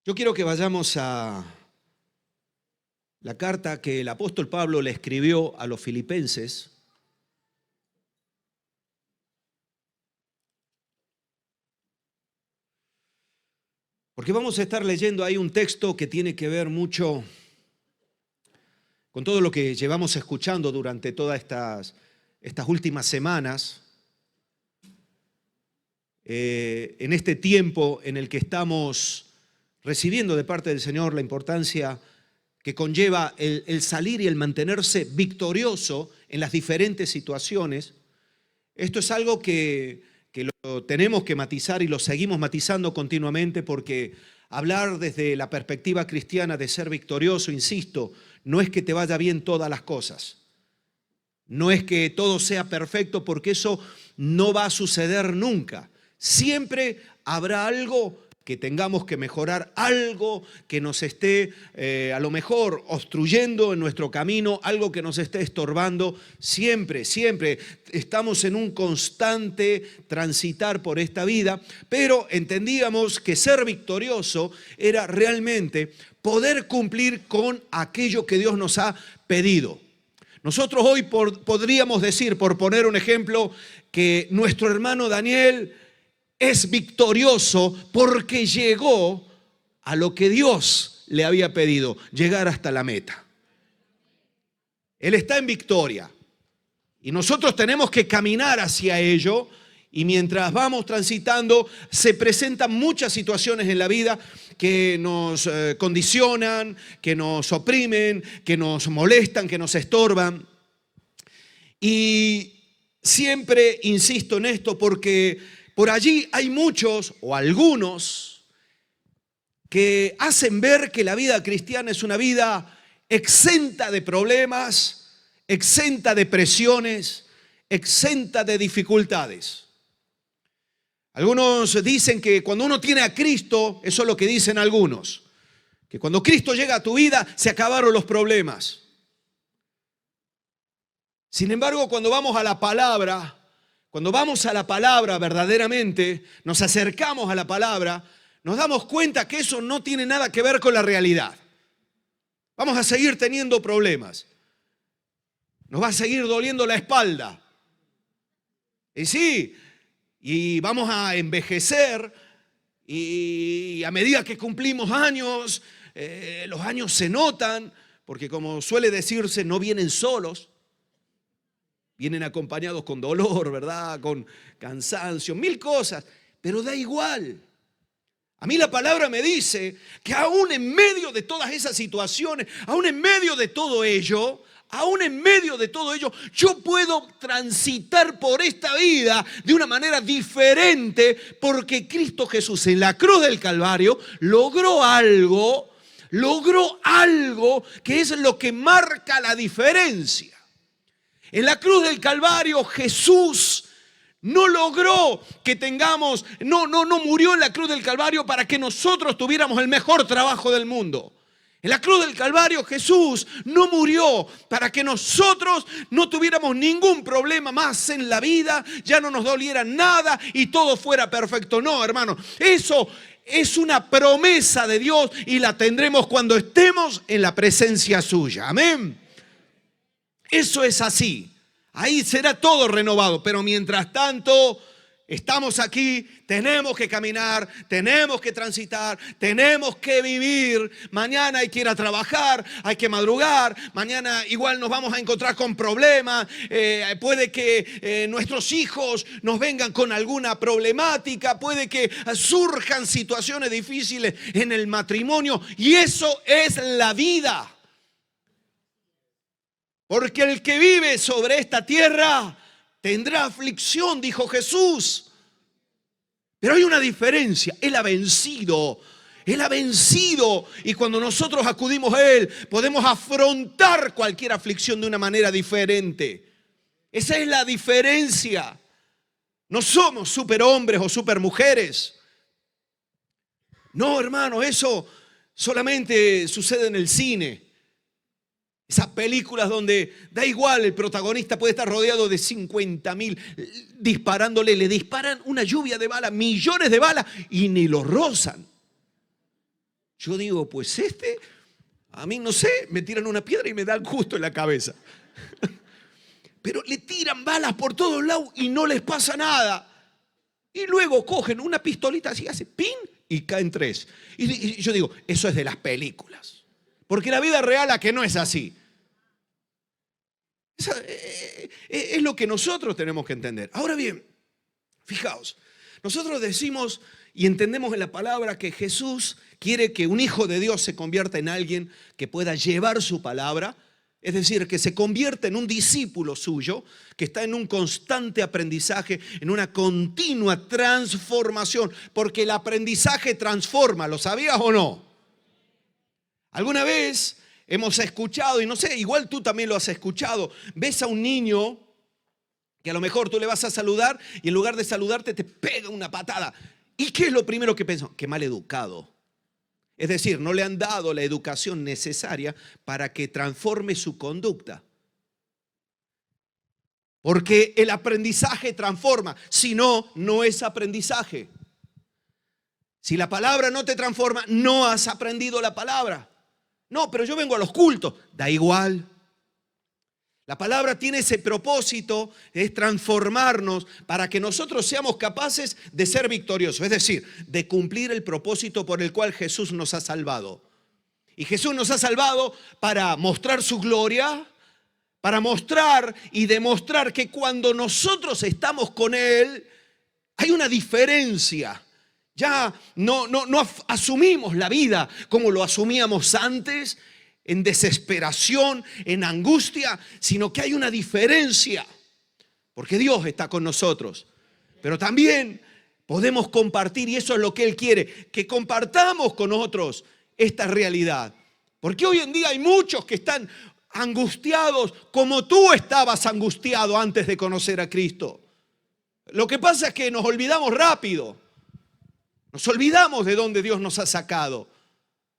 Yo quiero que vayamos a la carta que el apóstol Pablo le escribió a los filipenses. Porque vamos a estar leyendo ahí un texto que tiene que ver mucho con todo lo que llevamos escuchando durante todas estas últimas semanas. En este tiempo en el que estamos recibiendo de parte del Señor la importancia que conlleva el salir y el mantenerse victorioso en las diferentes situaciones. Esto es algo que lo tenemos que matizar y lo seguimos matizando continuamente, porque hablar desde la perspectiva cristiana de ser victorioso, insisto, no es que te vaya bien todas las cosas. No es que todo sea perfecto, porque eso no va a suceder nunca. Siempre habrá algo que tengamos que mejorar, algo que nos esté a lo mejor obstruyendo en nuestro camino, algo que nos esté estorbando. Siempre estamos en un constante transitar por esta vida, pero entendíamos que ser victorioso era realmente poder cumplir con aquello que Dios nos ha pedido. Nosotros hoy podríamos decir, por poner un ejemplo, que nuestro hermano Daniel es victorioso porque llegó a lo que Dios le había pedido, llegar hasta la meta. Él está en victoria y nosotros tenemos que caminar hacia ello, y mientras vamos transitando se presentan muchas situaciones en la vida que nos condicionan, que nos oprimen, que nos molestan, que nos estorban. Y siempre insisto en esto porque por allí hay muchos o algunos que hacen ver que la vida cristiana es una vida exenta de problemas, exenta de presiones, exenta de dificultades. Algunos dicen que cuando uno tiene a Cristo, eso es lo que dicen algunos, que cuando Cristo llega a tu vida se acabaron los problemas. Sin embargo, cuando vamos a la palabra verdaderamente, nos acercamos a la palabra, nos damos cuenta que eso no tiene nada que ver con la realidad. Vamos a seguir teniendo problemas. Nos va a seguir doliendo la espalda. Y sí, y vamos a envejecer, y a medida que cumplimos años, los años se notan, porque como suele decirse, no vienen solos. Vienen acompañados con dolor, ¿verdad? Con cansancio, mil cosas, pero da igual. A mí la palabra me dice que aún en medio de todas esas situaciones, aún en medio de todo ello, yo puedo transitar por esta vida de una manera diferente, porque Cristo Jesús en la cruz del Calvario logró algo que es lo que marca la diferencia. En la cruz del Calvario Jesús no logró que tengamos, no murió en la cruz del Calvario para que nosotros tuviéramos el mejor trabajo del mundo. En la cruz del Calvario Jesús no murió para que nosotros no tuviéramos ningún problema más en la vida, ya no nos doliera nada y todo fuera perfecto. No, hermano, eso es una promesa de Dios y la tendremos cuando estemos en la presencia suya. Amén. Eso es así. Ahí será todo renovado. Pero mientras tanto, estamos aquí, tenemos que caminar, tenemos que transitar, tenemos que vivir. Mañana hay que ir a trabajar, hay que madrugar. Mañana igual nos vamos a encontrar con problemas. Puede que nuestros hijos nos vengan con alguna problemática. Puede que surjan situaciones difíciles en el matrimonio. Y eso es la vida. Porque el que vive sobre esta tierra tendrá aflicción, dijo Jesús. Pero hay una diferencia, Él ha vencido. Y cuando nosotros acudimos a Él, podemos afrontar cualquier aflicción de una manera diferente. Esa es la diferencia. No somos superhombres o supermujeres. No, hermano, eso solamente sucede en el cine. Esas películas donde da igual, el protagonista puede estar rodeado de 50.000 disparándole, le disparan una lluvia de balas, millones de balas y ni lo rozan. Yo digo, pues a mí no sé, me tiran una piedra y me dan justo en la cabeza. Pero le tiran balas por todos lados y no les pasa nada. Y luego cogen una pistolita así, hace pin y caen 3. Y yo digo, eso es de las películas. Porque la vida real a que no es así. Es lo que nosotros tenemos que entender. Ahora bien, fijaos, nosotros decimos y entendemos en la palabra que Jesús quiere que un hijo de Dios se convierta en alguien que pueda llevar su palabra, es decir, que se convierta en un discípulo suyo, que está en un constante aprendizaje, en una continua transformación, porque el aprendizaje transforma, ¿lo sabías o no? ¿Alguna vez hemos escuchado, y no sé, igual tú también lo has escuchado, ves a un niño que a lo mejor tú le vas a saludar y en lugar de saludarte te pega una patada? ¿Y qué es lo primero que pensamos? Qué mal educado. Es decir, no le han dado la educación necesaria para que transforme su conducta. Porque el aprendizaje transforma, si no, no es aprendizaje. Si la palabra no te transforma, no has aprendido la palabra. No, pero yo vengo a los cultos, da igual. La palabra tiene ese propósito, es transformarnos para que nosotros seamos capaces de ser victoriosos, es decir, de cumplir el propósito por el cual Jesús nos ha salvado. Y Jesús nos ha salvado para mostrar su gloria, para mostrar y demostrar que cuando nosotros estamos con Él, hay una diferencia. Ya no asumimos la vida como lo asumíamos antes, en desesperación, en angustia, sino que hay una diferencia, porque Dios está con nosotros. Pero también podemos compartir, y eso es lo que Él quiere, que compartamos con otros esta realidad. Porque hoy en día hay muchos que están angustiados como tú estabas angustiado antes de conocer a Cristo. Lo que pasa es que nos olvidamos rápido. Nos olvidamos de dónde Dios nos ha sacado.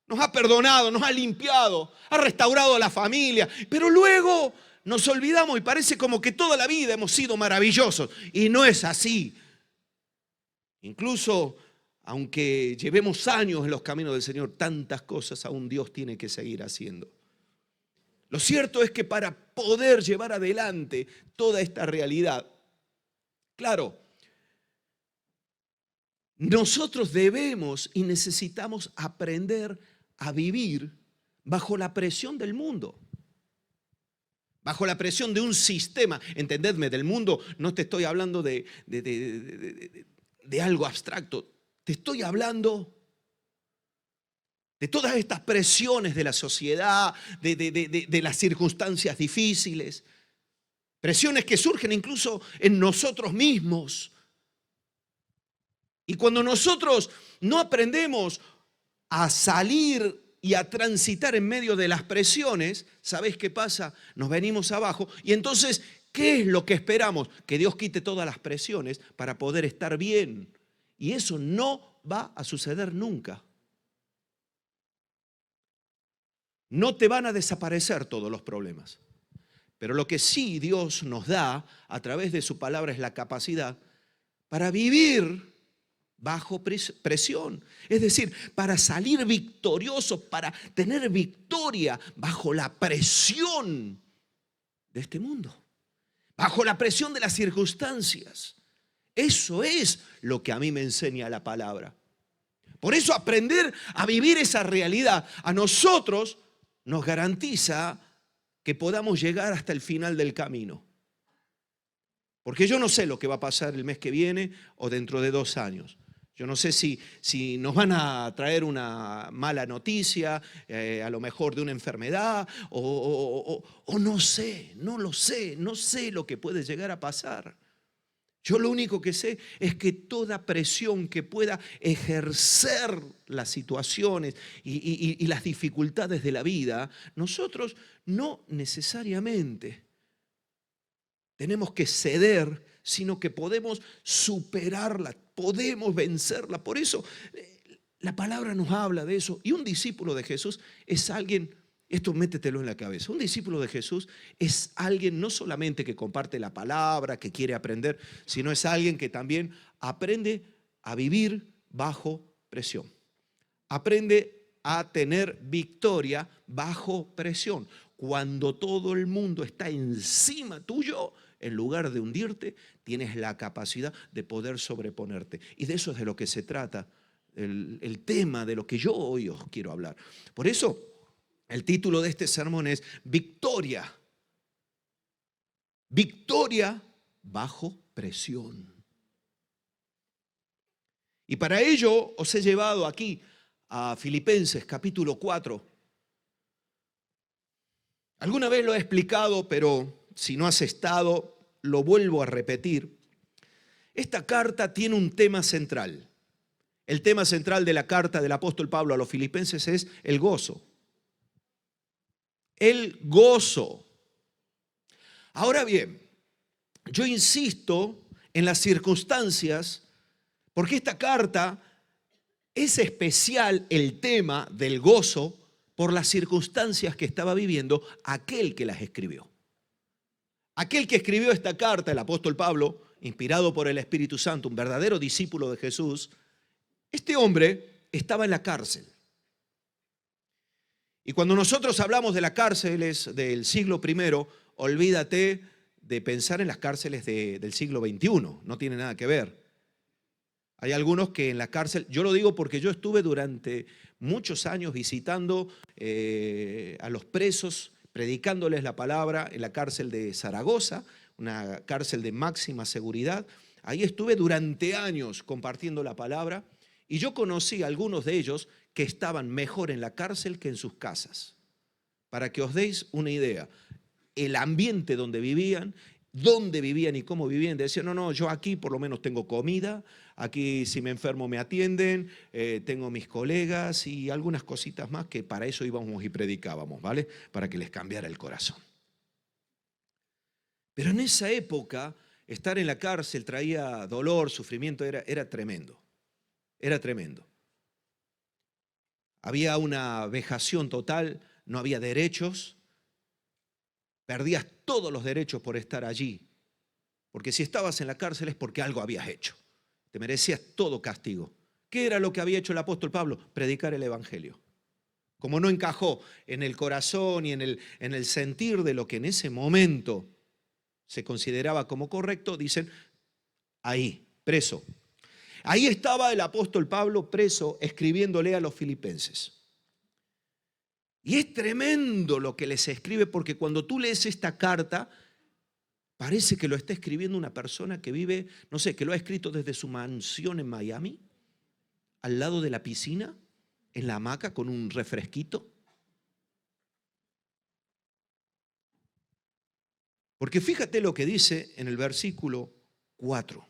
Nos ha perdonado, nos ha limpiado, ha restaurado a la familia. Pero luego nos olvidamos y parece como que toda la vida hemos sido maravillosos. Y no es así. Incluso, aunque llevemos años en los caminos del Señor, tantas cosas aún Dios tiene que seguir haciendo. Lo cierto es que para poder llevar adelante toda esta realidad, claro, nosotros debemos y necesitamos aprender a vivir bajo la presión del mundo, bajo la presión de un sistema. Entendedme, del mundo no te estoy hablando de algo abstracto, te estoy hablando de todas estas presiones de la sociedad, de las circunstancias difíciles, presiones que surgen incluso en nosotros mismos. Y cuando nosotros no aprendemos a salir y a transitar en medio de las presiones, ¿sabéis qué pasa? Nos venimos abajo y entonces, ¿qué es lo que esperamos? Que Dios quite todas las presiones para poder estar bien. Y eso no va a suceder nunca. No te van a desaparecer todos los problemas. Pero lo que sí Dios nos da a través de su palabra es la capacidad para vivir bajo presión. Es decir, para salir victorioso, para tener victoria bajo la presión de este mundo, bajo la presión de las circunstancias. Eso es lo que a mí me enseña la palabra. Por eso aprender a vivir esa realidad a nosotros nos garantiza que podamos llegar hasta el final del camino. Porque yo no sé lo que va a pasar el mes que viene o dentro de 2 años. Yo no sé si nos van a traer una mala noticia, a lo mejor de una enfermedad, o no sé, no lo sé, no sé lo que puede llegar a pasar. Yo lo único que sé es que toda presión que pueda ejercer las situaciones y las dificultades de la vida, nosotros no necesariamente tenemos que ceder, sino que podemos superarla, podemos vencerla. Por eso la palabra nos habla de eso. Y un discípulo de Jesús es alguien, esto métetelo en la cabeza, un discípulo de Jesús es alguien no solamente que comparte la palabra, que quiere aprender, sino es alguien que también aprende a vivir bajo presión. Aprende a tener victoria bajo presión. Cuando todo el mundo está encima tuyo, en lugar de hundirte, tienes la capacidad de poder sobreponerte. Y de eso es de lo que se trata, el tema de lo que yo hoy os quiero hablar. Por eso, el título de este sermón es Victoria. Victoria bajo presión. Y para ello os he llevado aquí a Filipenses capítulo 4. Alguna vez lo he explicado, pero si no has estado, lo vuelvo a repetir. Esta carta tiene un tema central. El tema central de la carta del apóstol Pablo a los filipenses es el gozo. El gozo. Ahora bien, yo insisto en las circunstancias, porque esta carta es especial, el tema del gozo, por las circunstancias que estaba viviendo aquel que las escribió. Aquel que escribió esta carta, el apóstol Pablo, inspirado por el Espíritu Santo, un verdadero discípulo de Jesús, este hombre estaba en la cárcel. Y cuando nosotros hablamos de las cárceles del siglo I, olvídate de pensar en las cárceles del siglo XXI, no tiene nada que ver. Hay algunos que en la cárcel, yo lo digo porque yo estuve durante muchos años visitando a los presos, predicándoles la palabra en la cárcel de Zaragoza, una cárcel de máxima seguridad. Ahí estuve durante años compartiendo la palabra y yo conocí a algunos de ellos que estaban mejor en la cárcel que en sus casas. Para que os deis una idea, el ambiente donde vivían y cómo vivían, decían, no, yo aquí por lo menos tengo comida, aquí si me enfermo me atienden, tengo mis colegas y algunas cositas más que para eso íbamos y predicábamos, ¿vale? Para que les cambiara el corazón. Pero en esa época, estar en la cárcel traía dolor, sufrimiento, era tremendo, era tremendo. Había una vejación total, no había derechos, perdías todos los derechos por estar allí, porque si estabas en la cárcel es porque algo habías hecho, te merecías todo castigo. ¿Qué era lo que había hecho el apóstol Pablo? Predicar el evangelio. Como no encajó en el corazón y en el sentir de lo que en ese momento se consideraba como correcto, dicen, ahí, preso. Ahí estaba el apóstol Pablo preso, escribiéndole a los filipenses. Y es tremendo lo que les escribe, porque cuando tú lees esta carta, parece que lo está escribiendo una persona que vive, no sé, que lo ha escrito desde su mansión en Miami, al lado de la piscina, en la hamaca con un refresquito. Porque fíjate lo que dice en el versículo 4.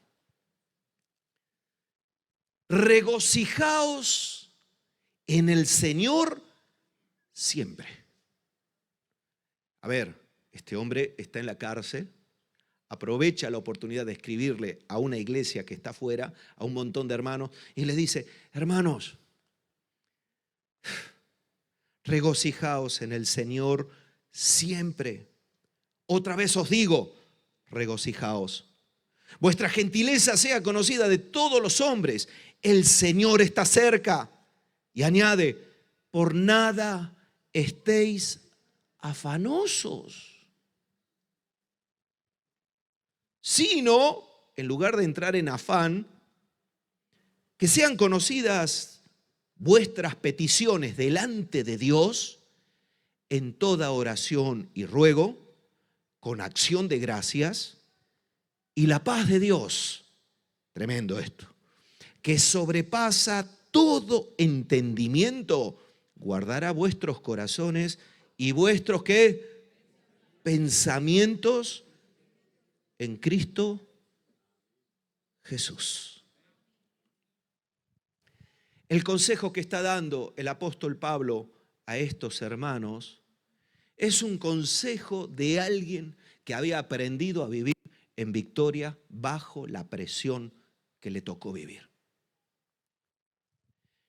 Regocijaos en el Señor siempre. A ver, este hombre está en la cárcel, aprovecha la oportunidad de escribirle a una iglesia que está afuera, a un montón de hermanos, y les dice, hermanos, regocijaos en el Señor siempre. Otra vez os digo, regocijaos. Vuestra gentileza sea conocida de todos los hombres. El Señor está cerca. Y añade, por nada estéis afanosos, sino, en lugar de entrar en afán, que sean conocidas vuestras peticiones delante de Dios en toda oración y ruego, con acción de gracias, y la paz de Dios, tremendo esto, que sobrepasa todo entendimiento, guardará vuestros corazones y vuestros ¿qué? Pensamientos en Cristo Jesús. El consejo que está dando el apóstol Pablo a estos hermanos es un consejo de alguien que había aprendido a vivir en victoria bajo la presión que le tocó vivir.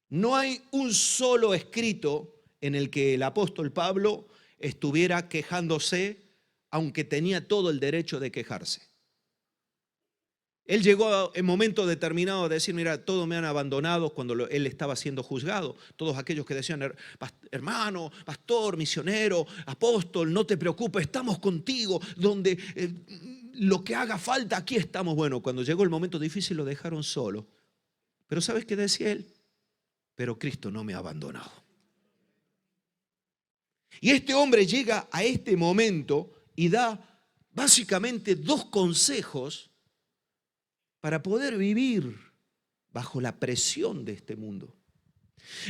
No hay un solo escrito en el que el apóstol Pablo estuviera quejándose, aunque tenía todo el derecho de quejarse. Él llegó en momento determinado a decir, mira, todos me han abandonado cuando él estaba siendo juzgado. Todos aquellos que decían, hermano, pastor, misionero, apóstol, no te preocupes, estamos contigo, donde lo que haga falta, aquí estamos. Bueno, cuando llegó el momento difícil lo dejaron solo. Pero ¿sabes qué decía él? Pero Cristo no me ha abandonado. Y este hombre llega a este momento y da básicamente dos consejos para poder vivir bajo la presión de este mundo.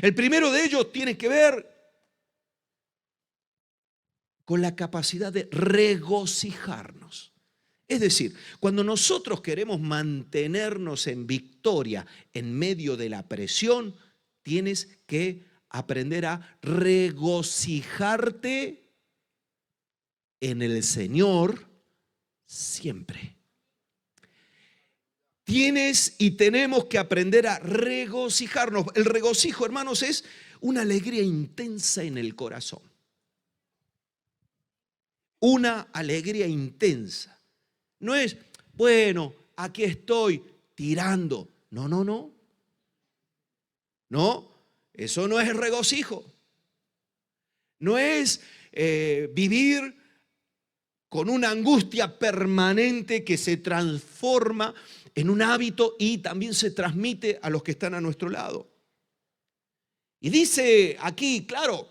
El primero de ellos tiene que ver con la capacidad de regocijarnos. Es decir, cuando nosotros queremos mantenernos en victoria en medio de la presión, tienes que aprender a regocijarte en el Señor siempre. Tienes y tenemos que aprender a regocijarnos. El regocijo, hermanos, es una alegría intensa en el corazón. Una alegría intensa. No es, bueno, aquí estoy tirando. No, no, no. No, eso no es el regocijo. No es vivir con una angustia permanente que se transforma en un hábito y también se transmite a los que están a nuestro lado. Y dice aquí, claro,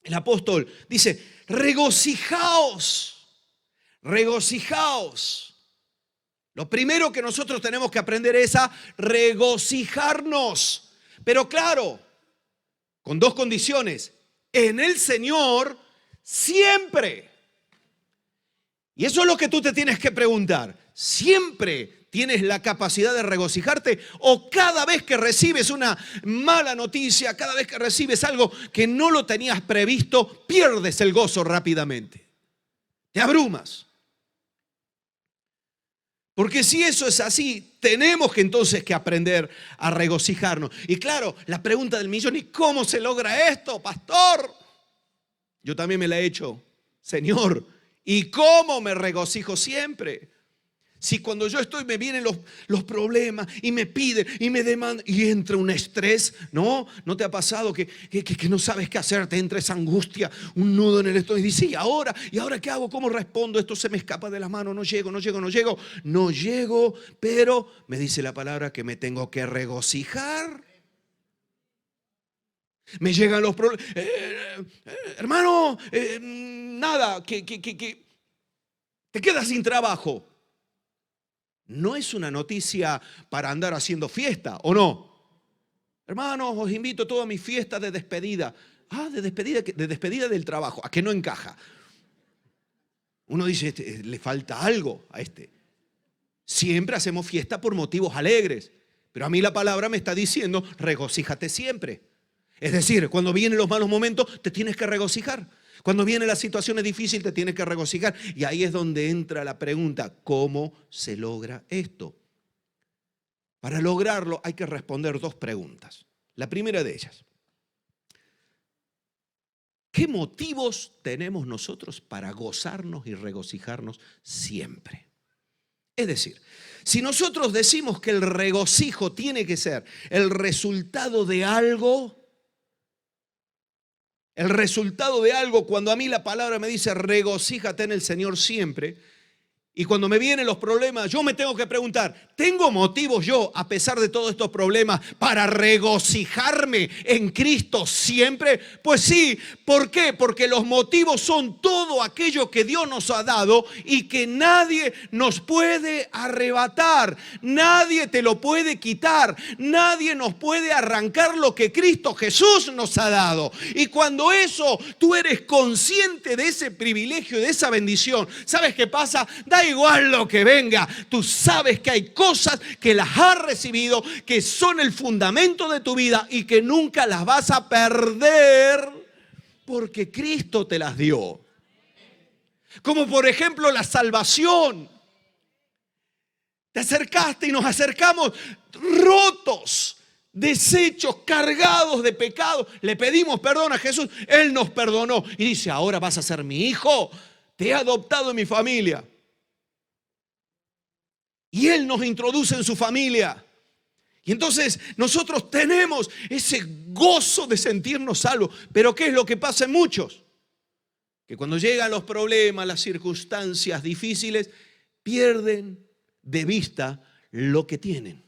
el apóstol dice, regocijaos, regocijaos. Lo primero que nosotros tenemos que aprender es a regocijarnos. Pero claro, con dos condiciones. En el Señor siempre. Y eso es lo que tú te tienes que preguntar. ¿Siempre tienes la capacidad de regocijarte? ¿O cada vez que recibes una mala noticia, cada vez que recibes algo que no lo tenías previsto, pierdes el gozo rápidamente? Te abrumas. Porque si eso es así, tenemos que entonces que aprender a regocijarnos. Y claro, la pregunta del millón, ¿y cómo se logra esto, pastor? Yo también me la he hecho. Señor, ¿y cómo me regocijo siempre? Si cuando yo estoy me vienen los problemas y me piden y me demandan y entra un estrés, ¿no? ¿No te ha pasado que no sabes qué hacer? Te entra esa angustia, un nudo en el estómago y dices, ¿y ahora qué hago? ¿Cómo respondo? Esto se me escapa de las manos, no llego, pero me dice la palabra que me tengo que regocijar. Me llegan los problemas, hermano, nada, que te quedas sin trabajo. No es una noticia para andar haciendo fiesta, ¿o no? Hermanos, os invito a todas mis fiestas de despedida. De despedida del trabajo, a que no encaja. Uno dice, le falta algo a este. Siempre hacemos fiesta por motivos alegres, pero a mí la palabra me está diciendo, regocíjate siempre. Es decir, cuando vienen los malos momentos, te tienes que regocijar. Cuando vienen las situaciones difíciles, te tienes que regocijar. Y ahí es donde entra la pregunta, ¿cómo se logra esto? Para lograrlo hay que responder dos preguntas. La primera de ellas, ¿qué motivos tenemos nosotros para gozarnos y regocijarnos siempre? Es decir, si nosotros decimos que el regocijo tiene que ser el resultado de algo, cuando a mí la palabra me dice regocíjate en el Señor siempre, y cuando me vienen los problemas, yo me tengo que preguntar, ¿tengo motivos yo, a pesar de todos estos problemas, para regocijarme en Cristo siempre? Pues sí. ¿Por qué? Porque los motivos son todo aquello que Dios nos ha dado y que nadie nos puede arrebatar. Nadie te lo puede quitar. Nadie nos puede arrancar lo que Cristo Jesús nos ha dado. Y cuando tú eres consciente de ese privilegio, de esa bendición, ¿sabes qué pasa? Da igual lo que venga, tú sabes que hay cosas que las has recibido, que son el fundamento de tu vida y que nunca las vas a perder porque Cristo te las dio. Como por ejemplo la salvación. Te acercaste y nos acercamos rotos, deshechos, cargados de pecado. Le pedimos perdón a Jesús, Él nos perdonó y dice, ahora vas a ser mi hijo, te he adoptado en mi familia. Y Él nos introduce en su familia. Y entonces nosotros tenemos ese gozo de sentirnos salvos. Pero ¿qué es lo que pasa en muchos? Que cuando llegan los problemas, las circunstancias difíciles, pierden de vista lo que tienen.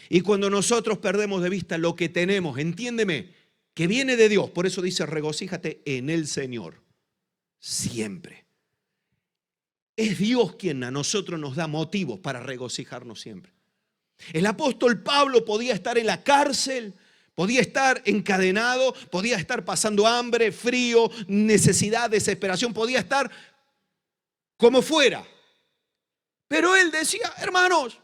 Y cuando nosotros perdemos de vista lo que tenemos, entiéndeme, que viene de Dios. Por eso dice, regocíjate en el Señor. Siempre. Es Dios quien a nosotros nos da motivos para regocijarnos siempre. El apóstol Pablo podía estar en la cárcel, podía estar encadenado, podía estar pasando hambre, frío, necesidad, desesperación, podía estar como fuera. Pero él decía, hermanos,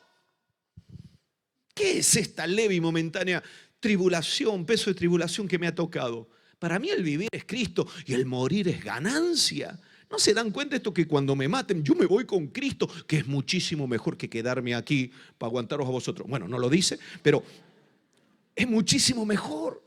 ¿qué es esta leve y momentánea tribulación, peso de tribulación que me ha tocado? Para mí el vivir es Cristo y el morir es ganancia. ¿No se dan cuenta esto que cuando me maten yo me voy con Cristo, que es muchísimo mejor que quedarme aquí para aguantaros a vosotros? Bueno, no lo dice, pero es muchísimo mejor.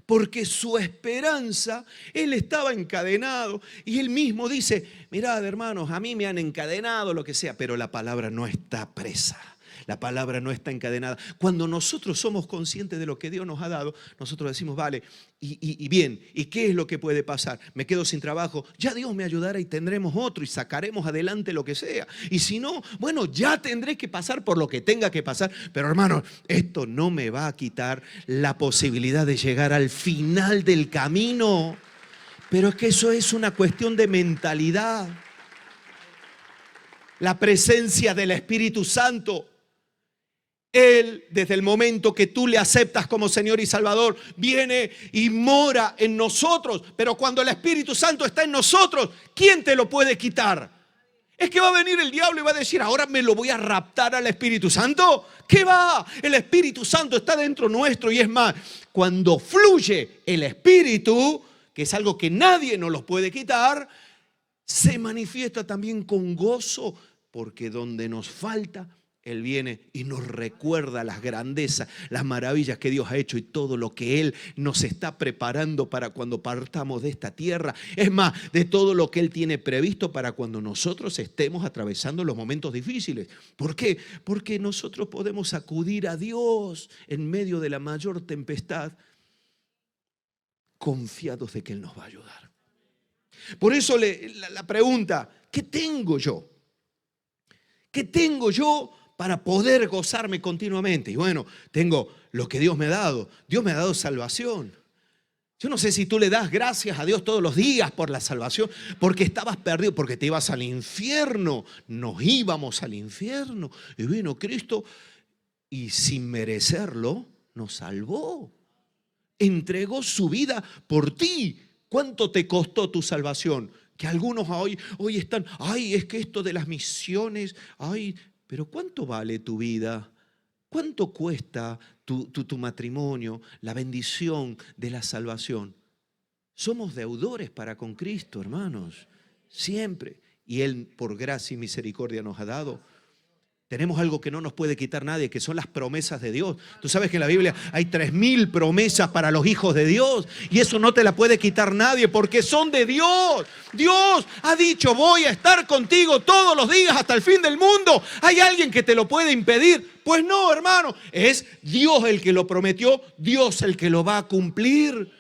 Porque su esperanza, él estaba encadenado y él mismo dice, mirad hermanos, a mí me han encadenado, lo que sea, pero la palabra no está presa. La palabra no está encadenada. Cuando nosotros somos conscientes de lo que Dios nos ha dado, nosotros decimos, vale, y bien, ¿y qué es lo que puede pasar? Me quedo sin trabajo, ya Dios me ayudará y tendremos otro y sacaremos adelante lo que sea. Y si no, bueno, ya tendré que pasar por lo que tenga que pasar. Pero hermanos, esto no me va a quitar la posibilidad de llegar al final del camino. Pero es que eso es una cuestión de mentalidad. La presencia del Espíritu Santo. Él, desde el momento que tú le aceptas como Señor y Salvador, viene y mora en nosotros. Pero cuando el Espíritu Santo está en nosotros, ¿quién te lo puede quitar? Es que va a venir el diablo y va a decir, ahora me lo voy a raptar al Espíritu Santo. ¿Qué va? El Espíritu Santo está dentro nuestro y es más, cuando fluye el Espíritu, que es algo que nadie nos lo puede quitar, se manifiesta también con gozo, porque donde nos falta, Él viene y nos recuerda las grandezas, las maravillas que Dios ha hecho y todo lo que Él nos está preparando para cuando partamos de esta tierra. Es más, de todo lo que Él tiene previsto para cuando nosotros estemos atravesando los momentos difíciles. ¿Por qué? Porque nosotros podemos acudir a Dios en medio de la mayor tempestad, confiados de que Él nos va a ayudar. Por eso la pregunta, ¿qué tengo yo? ¿Qué tengo yo para poder gozarme continuamente? Y bueno, tengo lo que Dios me ha dado. Dios me ha dado salvación. Yo no sé si tú le das gracias a Dios todos los días por la salvación, porque estabas perdido, porque te ibas al infierno. Nos íbamos al infierno. Y vino Cristo y sin merecerlo nos salvó. Entregó su vida por ti. ¿Cuánto te costó tu salvación? Que algunos hoy están, ay, es que esto de las misiones, ay, pero ¿cuánto vale tu vida? ¿Cuánto cuesta tu matrimonio, la bendición de la salvación? Somos deudores para con Cristo, hermanos, siempre. Y Él por gracia y misericordia nos ha dado. Tenemos algo que no nos puede quitar nadie, que son las promesas de Dios. Tú sabes que en la Biblia hay 3000 promesas para los hijos de Dios. Y eso no te la puede quitar nadie porque son de Dios. Dios ha dicho, voy a estar contigo todos los días hasta el fin del mundo. ¿Hay alguien que te lo puede impedir? Pues no, hermano. Es Dios el que lo prometió, Dios el que lo va a cumplir.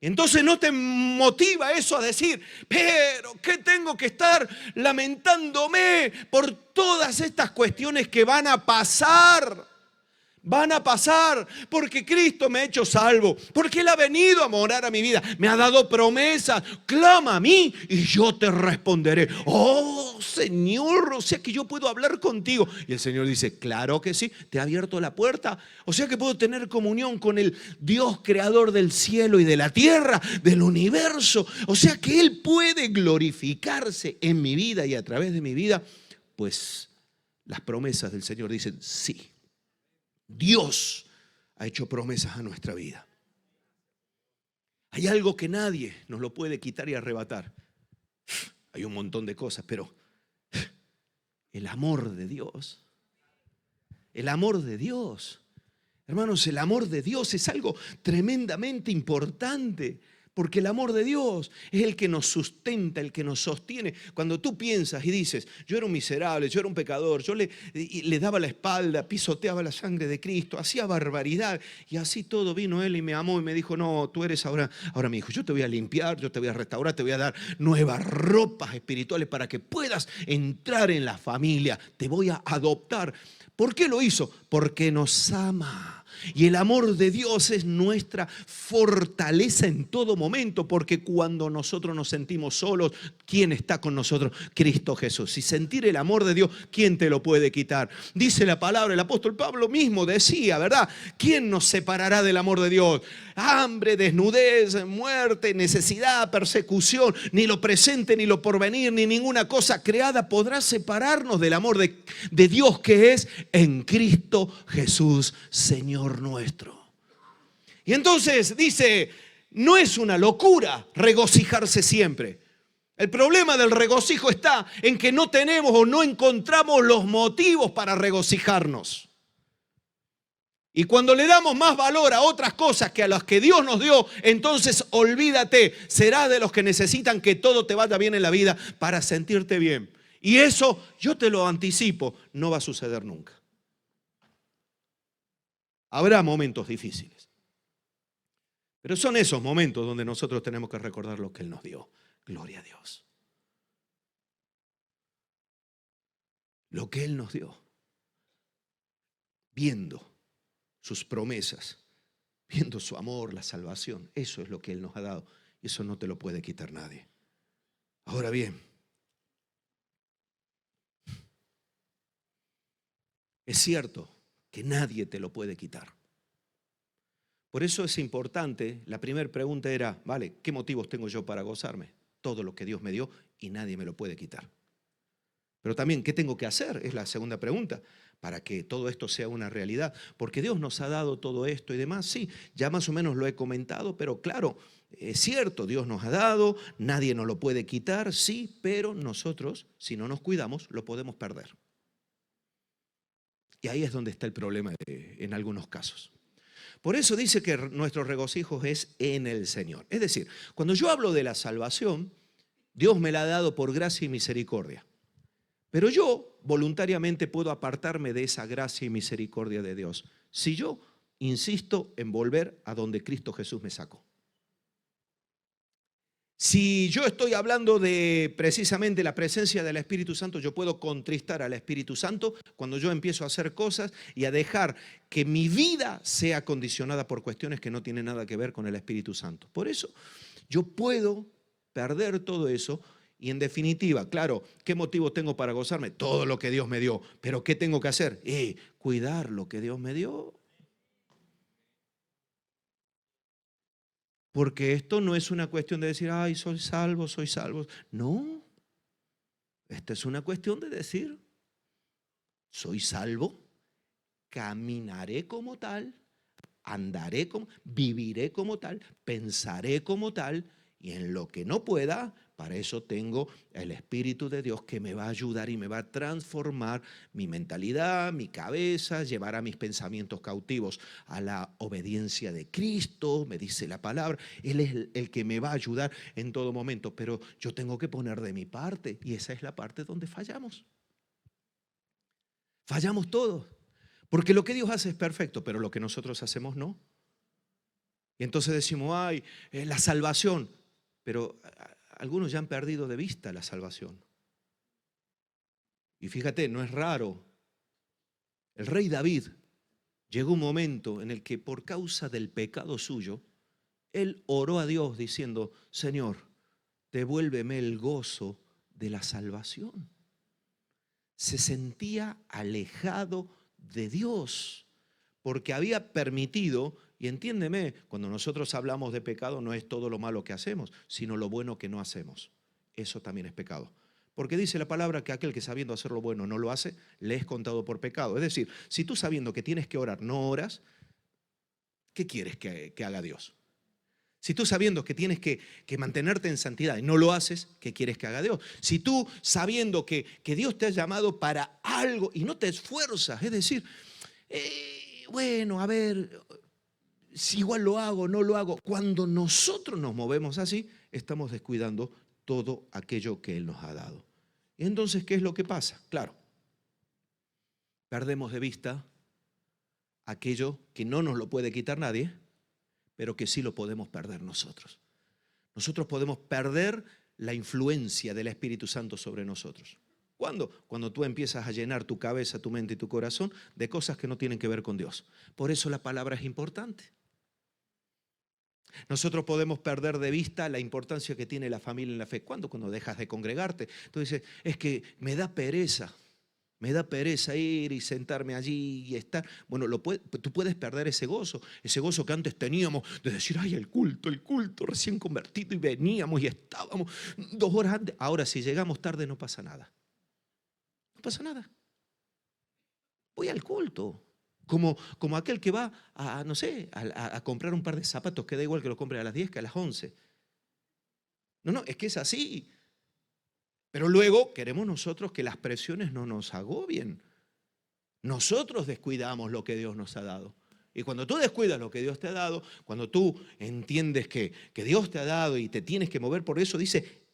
Entonces no te motiva eso a decir, pero ¿qué tengo que estar lamentándome por todas estas cuestiones que van a pasar? Van a pasar porque Cristo me ha hecho salvo, porque Él ha venido a morar a mi vida, me ha dado promesas. Clama a mí y yo te responderé. Oh Señor, o sea que yo puedo hablar contigo. Y el Señor dice, claro que sí, te ha abierto la puerta. O sea que puedo tener comunión con el Dios creador del cielo y de la tierra, del universo. O sea que Él puede glorificarse en mi vida y a través de mi vida. Pues las promesas del Señor dicen sí. Dios ha hecho promesas a nuestra vida. Hay algo que nadie nos lo puede quitar y arrebatar. Hay un montón de cosas, pero el amor de Dios. El amor de Dios. Hermanos, el amor de Dios es algo tremendamente importante. Porque el amor de Dios es el que nos sustenta, el que nos sostiene. Cuando tú piensas y dices, yo era un miserable, yo era un pecador, yo le daba la espalda, pisoteaba la sangre de Cristo, hacía barbaridad. Y así todo vino Él y me amó y me dijo, no, tú eres ahora mi hijo. Yo te voy a limpiar, yo te voy a restaurar, te voy a dar nuevas ropas espirituales para que puedas entrar en la familia. Te voy a adoptar. ¿Por qué lo hizo? Porque nos ama. Y el amor de Dios es nuestra fortaleza en todo momento, porque cuando nosotros nos sentimos solos, ¿quién está con nosotros? Cristo Jesús. Y sentir el amor de Dios, ¿quién te lo puede quitar? Dice la palabra, el apóstol Pablo mismo decía, ¿verdad? ¿Quién nos separará del amor de Dios? Hambre, desnudez, muerte, necesidad, persecución, ni lo presente, ni lo porvenir, ni ninguna cosa creada podrá separarnos del amor de Dios que es en Cristo Jesús, Señor nuestro. Y entonces dice, no es una locura regocijarse siempre. El problema del regocijo está en que no tenemos o no encontramos los motivos para regocijarnos. Y cuando le damos más valor a otras cosas que a las que Dios nos dio, entonces olvídate, serás de los que necesitan que todo te vaya bien en la vida para sentirte bien. Y eso, yo te lo anticipo, no va a suceder nunca. Habrá momentos difíciles, pero son esos momentos donde nosotros tenemos que recordar lo que Él nos dio. Gloria a Dios. Lo que Él nos dio, viendo sus promesas, viendo su amor, la salvación. Eso es lo que Él nos ha dado y eso no te lo puede quitar nadie. Ahora bien, es cierto que nadie te lo puede quitar. Por eso es importante, la primera pregunta era, vale, ¿qué motivos tengo yo para gozarme? Todo lo que Dios me dio y nadie me lo puede quitar. Pero también, ¿qué tengo que hacer? Es la segunda pregunta, para que todo esto sea una realidad. Porque Dios nos ha dado todo esto y demás. Sí, ya más o menos lo he comentado, pero claro, es cierto, Dios nos ha dado, nadie nos lo puede quitar, sí, pero nosotros, si no nos cuidamos, lo podemos perder. Y ahí es donde está el problema en algunos casos. Por eso dice que nuestro regocijo es en el Señor. Es decir, cuando yo hablo de la salvación, Dios me la ha dado por gracia y misericordia. Pero yo voluntariamente puedo apartarme de esa gracia y misericordia de Dios si yo insisto en volver a donde Cristo Jesús me sacó. Si yo estoy hablando de precisamente la presencia del Espíritu Santo, yo puedo contristar al Espíritu Santo cuando yo empiezo a hacer cosas y a dejar que mi vida sea condicionada por cuestiones que no tienen nada que ver con el Espíritu Santo. Por eso yo puedo perder todo eso y en definitiva, claro, ¿qué motivo tengo para gozarme? Todo lo que Dios me dio. ¿Pero qué tengo que hacer? Cuidar lo que Dios me dio. Porque esto no es una cuestión de decir, ay, soy salvo, soy salvo. No, esta es una cuestión de decir, soy salvo, caminaré como tal, andaré como, viviré como tal, pensaré como tal, y en lo que no pueda, para eso tengo el Espíritu de Dios que me va a ayudar y me va a transformar mi mentalidad, mi cabeza, llevar a mis pensamientos cautivos a la obediencia de Cristo, me dice la palabra. Él es el que me va a ayudar en todo momento, pero yo tengo que poner de mi parte y esa es la parte donde fallamos. Fallamos todos, porque lo que Dios hace es perfecto, pero lo que nosotros hacemos no. Y entonces decimos, ay, la salvación, pero algunos ya han perdido de vista la salvación. Y fíjate, no es raro. El rey David llegó un momento en el que por causa del pecado suyo, él oró a Dios diciendo, Señor, devuélveme el gozo de la salvación. Se sentía alejado de Dios porque había permitido. Y entiéndeme, cuando nosotros hablamos de pecado no es todo lo malo que hacemos, sino lo bueno que no hacemos. Eso también es pecado. Porque dice la palabra que aquel que sabiendo hacer lo bueno no lo hace, le es contado por pecado. Es decir, si tú sabiendo que tienes que orar no oras, ¿qué quieres que haga Dios? Si tú sabiendo que tienes que mantenerte en santidad y no lo haces, ¿qué quieres que haga Dios? Si tú sabiendo que Dios te ha llamado para algo y no te esfuerzas, es decir, bueno, a ver, si igual lo hago, no lo hago. Cuando nosotros nos movemos así, estamos descuidando todo aquello que Él nos ha dado. Y entonces, ¿qué es lo que pasa? Claro, perdemos de vista aquello que no nos lo puede quitar nadie, pero que sí lo podemos perder nosotros. Nosotros podemos perder la influencia del Espíritu Santo sobre nosotros. ¿Cuándo? Cuando tú empiezas a llenar tu cabeza, tu mente y tu corazón de cosas que no tienen que ver con Dios. Por eso la palabra es importante. Nosotros podemos perder de vista la importancia que tiene la familia en la fe. ¿Cuándo? Cuando dejas de congregarte. Tú dices, es que me da pereza ir y sentarme allí y estar. Bueno, tú puedes perder ese gozo que antes teníamos de decir, ay, el culto, recién convertido, y veníamos y estábamos 2 horas antes. Ahora, si llegamos tarde, no pasa nada. No pasa nada. Voy al culto. Como aquel que va a, no sé, a comprar un par de zapatos, que da igual que lo compre a las 10 que a las 11. No, es que es así. Pero luego queremos nosotros que las presiones no nos agobien. Nosotros descuidamos lo que Dios nos ha dado. Y cuando tú descuidas lo que Dios te ha dado, cuando tú entiendes que Dios te ha dado y te tienes que mover por eso, dice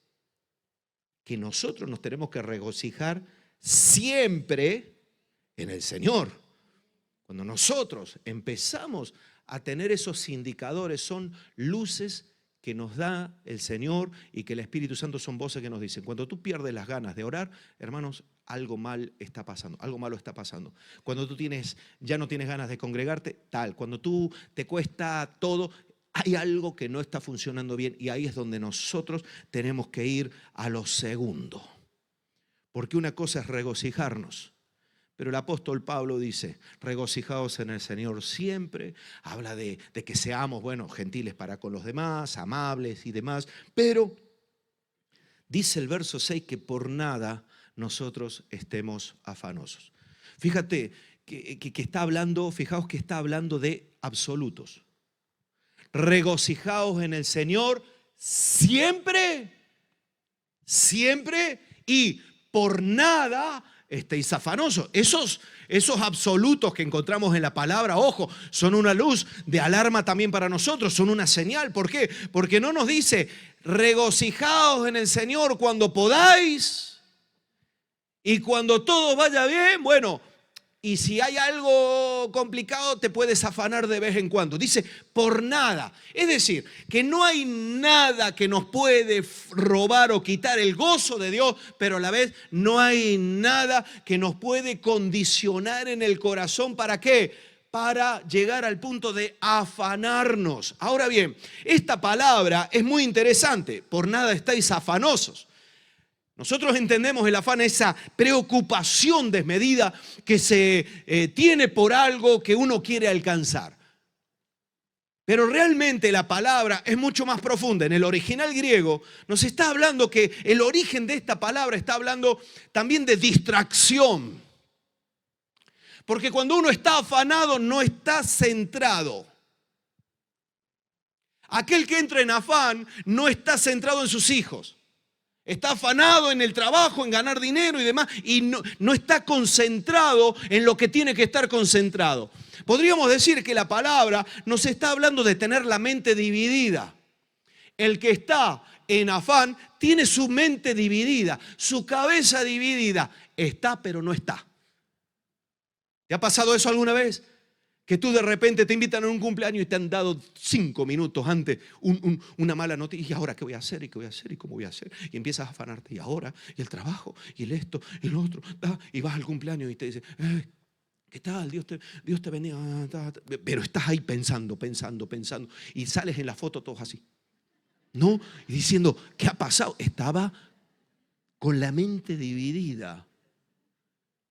que nosotros nos tenemos que regocijar siempre en el Señor. Cuando nosotros empezamos a tener esos indicadores, son luces que nos da el Señor y que el Espíritu Santo son voces que nos dicen. Cuando tú pierdes las ganas de orar, hermanos, algo mal está pasando, algo malo está pasando. Cuando tú ya no tienes ganas de congregarte, tal. Cuando tú te cuesta todo, hay algo que no está funcionando bien, y ahí es donde nosotros tenemos que ir a lo segundo. Porque una cosa es regocijarnos. Pero el apóstol Pablo dice, regocijaos en el Señor siempre. Habla de que seamos, gentiles para con los demás, amables y demás. Pero dice el verso 6 que por nada nosotros estemos afanosos. Fíjate que está hablando, fijaos que está hablando de absolutos. Regocijaos en el Señor siempre, siempre, y por nada estéis afanosos. Esos absolutos que encontramos en la palabra, ojo, son una luz de alarma también para nosotros, son una señal. ¿Por qué? Porque no nos dice, regocijaos en el Señor cuando podáis y cuando todo vaya bien, y si hay algo complicado te puedes afanar de vez en cuando. Dice, por nada. Es decir, que no hay nada que nos puede robar o quitar el gozo de Dios, pero a la vez no hay nada que nos puede condicionar en el corazón. ¿Para qué? Para llegar al punto de afanarnos. Ahora bien, esta palabra es muy interesante. Por nada estáis afanosos. Nosotros entendemos el afán, esa preocupación desmedida que se tiene por algo que uno quiere alcanzar. Pero realmente la palabra es mucho más profunda. En el original griego nos está hablando que el origen de esta palabra está hablando también de distracción. Porque cuando uno está afanado no está centrado. Aquel que entra en afán no está centrado en sus hijos. Está afanado en el trabajo, en ganar dinero y demás, y no está concentrado en lo que tiene que estar concentrado. Podríamos decir que la palabra nos está hablando de tener la mente dividida. El que está en afán tiene su mente dividida, su cabeza dividida. Está, pero no está. ¿Te ha pasado eso alguna vez? Que tú de repente te invitan a un cumpleaños y te han dado 5 minutos antes una mala noticia. ¿Y ahora qué voy a hacer? ¿Y qué voy a hacer? ¿Y cómo voy a hacer? Y empiezas a afanarte. ¿Y ahora? ¿Y el trabajo? ¿Y el esto? ¿Y el otro? Y vas al cumpleaños y te dicen, ¿qué tal? Dios te bendiga. Pero estás ahí pensando. Y sales en la foto todos así. ¿No? Y diciendo, ¿qué ha pasado? Estaba con la mente dividida.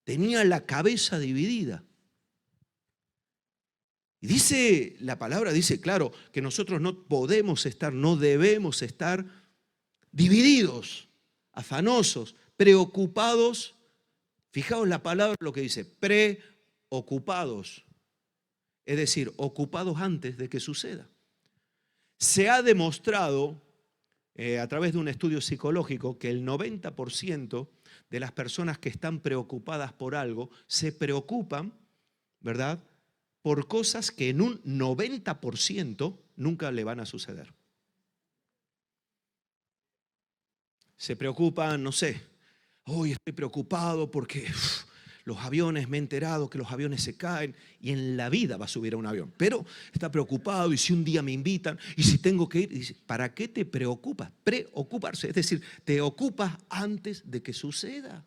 Tenía la cabeza dividida. Y dice, la palabra dice, claro, que nosotros no podemos estar, no debemos estar divididos, afanosos, preocupados. Fijaos la palabra lo que dice, preocupados. Es decir, ocupados antes de que suceda. Se ha demostrado a través de un estudio psicológico que el 90% de las personas que están preocupadas por algo se preocupan, ¿verdad?, por cosas que en un 90% nunca le van a suceder. Se preocupan, no sé, hoy estoy preocupado porque los aviones, me he enterado que los aviones se caen y en la vida va a subir a un avión. Pero está preocupado y si un día me invitan y si tengo que ir, dice, ¿para qué te preocupas? Preocuparse, es decir, te ocupas antes de que suceda.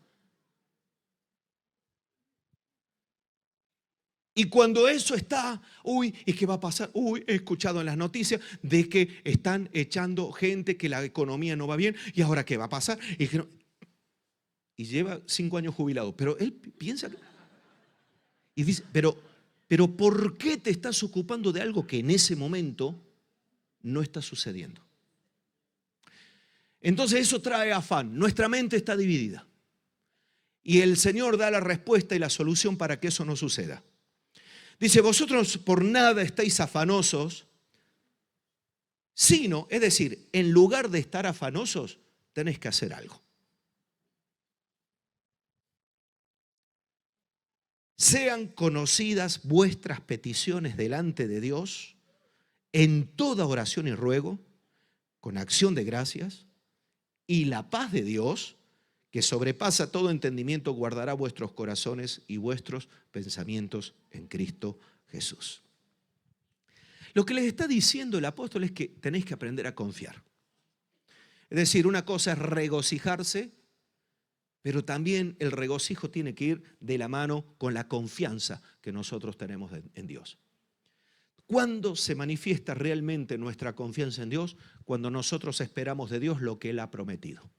Y cuando eso está, uy, ¿y qué va a pasar? Uy, he escuchado en las noticias de que están echando gente, que la economía no va bien y ahora ¿qué va a pasar? Y lleva 5 años jubilado, pero él piensa y dice, pero ¿por qué te estás ocupando de algo que en ese momento no está sucediendo? Entonces eso trae afán. Nuestra mente está dividida. Y el Señor da la respuesta y la solución para que eso no suceda. Dice, vosotros por nada estáis afanosos, sino, es decir, en lugar de estar afanosos, tenéis que hacer algo. Sean conocidas vuestras peticiones delante de Dios en toda oración y ruego, con acción de gracias, y la paz de Dios, que sobrepasa todo entendimiento, guardará vuestros corazones y vuestros pensamientos en Cristo Jesús. Lo que les está diciendo el apóstol es que tenéis que aprender a confiar. Es decir, una cosa es regocijarse, pero también el regocijo tiene que ir de la mano con la confianza que nosotros tenemos en Dios. ¿Cuándo se manifiesta realmente nuestra confianza en Dios? Cuando nosotros esperamos de Dios lo que Él ha prometido.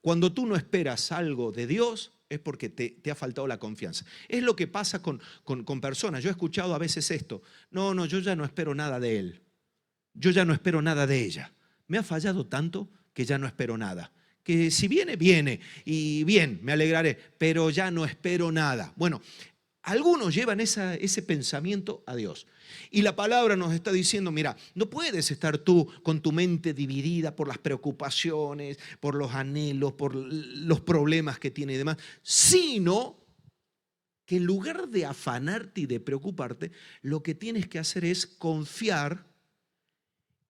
Cuando tú no esperas algo de Dios es porque te ha faltado la confianza. Es lo que pasa con personas. Yo he escuchado a veces esto. No, yo ya no espero nada de él. Yo ya no espero nada de ella. Me ha fallado tanto que ya no espero nada. Que si viene, viene. Y bien, me alegraré. Pero ya no espero nada. Bueno, algunos llevan ese pensamiento a Dios. Y la palabra nos está diciendo, mira, no puedes estar tú con tu mente dividida por las preocupaciones, por los anhelos, por los problemas que tiene y demás, sino que en lugar de afanarte y de preocuparte, lo que tienes que hacer es confiar,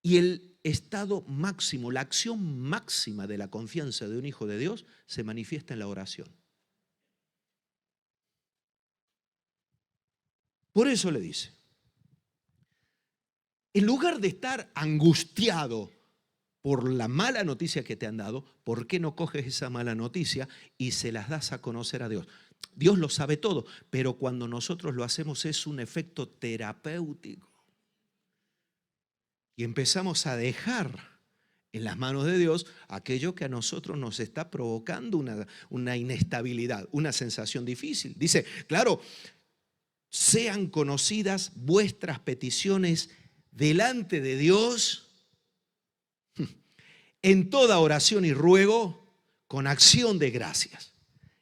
y el estado máximo, la acción máxima de la confianza de un hijo de Dios se manifiesta en la oración. Por eso le dice, en lugar de estar angustiado por la mala noticia que te han dado, ¿por qué no coges esa mala noticia y se las das a conocer a Dios? Dios lo sabe todo, pero cuando nosotros lo hacemos es un efecto terapéutico. Y empezamos a dejar en las manos de Dios aquello que a nosotros nos está provocando una inestabilidad, una sensación difícil. Dice, claro, sean conocidas vuestras peticiones delante de Dios en toda oración y ruego con acción de gracias.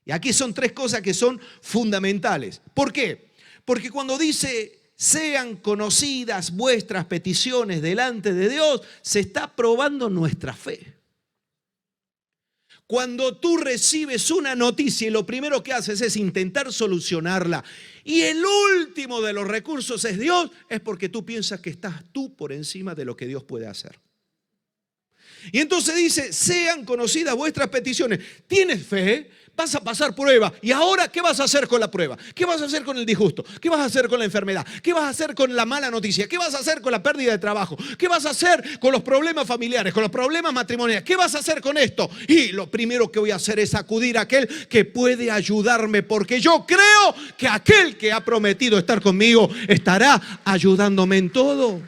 Y aquí son 3 cosas que son fundamentales. ¿Por qué? Porque cuando dice sean conocidas vuestras peticiones delante de Dios, se está probando nuestra fe. Cuando tú recibes una noticia y lo primero que haces es intentar solucionarla y el último de los recursos es Dios, es porque tú piensas que estás tú por encima de lo que Dios puede hacer. Y entonces dice, sean conocidas vuestras peticiones. ¿Tienes fe? Vas a pasar prueba. ¿Y ahora qué vas a hacer con la prueba? ¿Qué vas a hacer con el disgusto? ¿Qué vas a hacer con la enfermedad? ¿Qué vas a hacer con la mala noticia? ¿Qué vas a hacer con la pérdida de trabajo? ¿Qué vas a hacer con los problemas familiares, con los problemas matrimoniales? ¿Qué vas a hacer con esto? Y lo primero que voy a hacer es acudir a aquel que puede ayudarme, porque yo creo que aquel que ha prometido estar conmigo estará ayudándome en todo.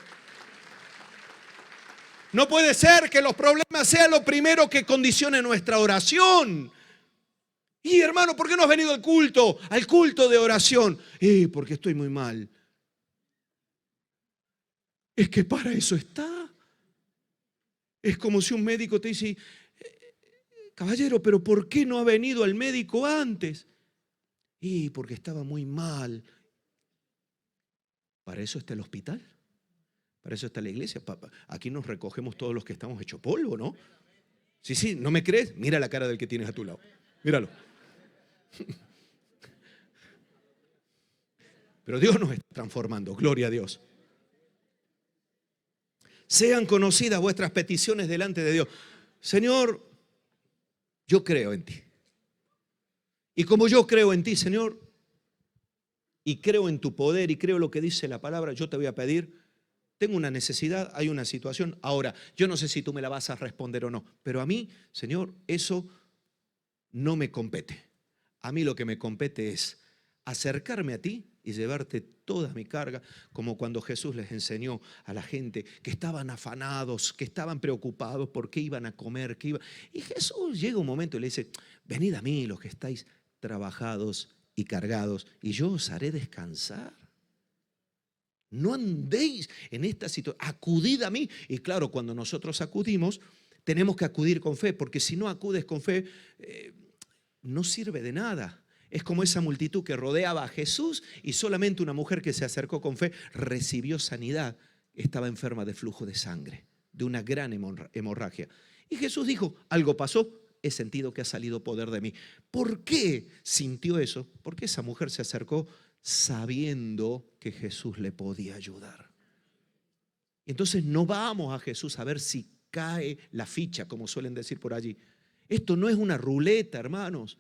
No puede ser que los problemas sean lo primero que condicione nuestra oración. Y hermano, ¿por qué no has venido al culto de oración? Porque estoy muy mal. Es que para eso está. Es como si un médico te dice, caballero, pero ¿por qué no ha venido al médico antes? Porque estaba muy mal. ¿Para eso está el hospital? ¿Para eso está la iglesia? Aquí nos recogemos todos los que estamos hechos polvo, ¿no? Sí, ¿no me crees? Mira la cara del que tienes a tu lado. Míralo. Pero Dios nos está transformando, gloria a Dios. Sean conocidas vuestras peticiones delante de Dios. Señor, yo creo en ti. Y como yo creo en ti, Señor, y creo en tu poder y creo lo que dice la palabra, yo te voy a pedir, tengo una necesidad, hay una situación. Ahora, yo no sé si tú me la vas a responder o no, pero a mí, Señor, eso no me compete. A mí lo que me compete es acercarme a ti y llevarte toda mi carga, como cuando Jesús les enseñó a la gente que estaban afanados, que estaban preocupados por qué iban a comer, Y Jesús llega un momento y le dice, venid a mí los que estáis trabajados y cargados, y yo os haré descansar. No andéis en esta situación, acudid a mí. Y claro, cuando nosotros acudimos, tenemos que acudir con fe, porque si no acudes con fe, no sirve de nada. Es como esa multitud que rodeaba a Jesús y solamente una mujer que se acercó con fe recibió sanidad. Estaba enferma de flujo de sangre, de una gran hemorragia. Y Jesús dijo, algo pasó, he sentido que ha salido poder de mí. ¿Por qué sintió eso? Porque esa mujer se acercó sabiendo que Jesús le podía ayudar. Entonces no vamos a Jesús a ver si cae la ficha, como suelen decir por allí. Esto no es una ruleta, hermanos.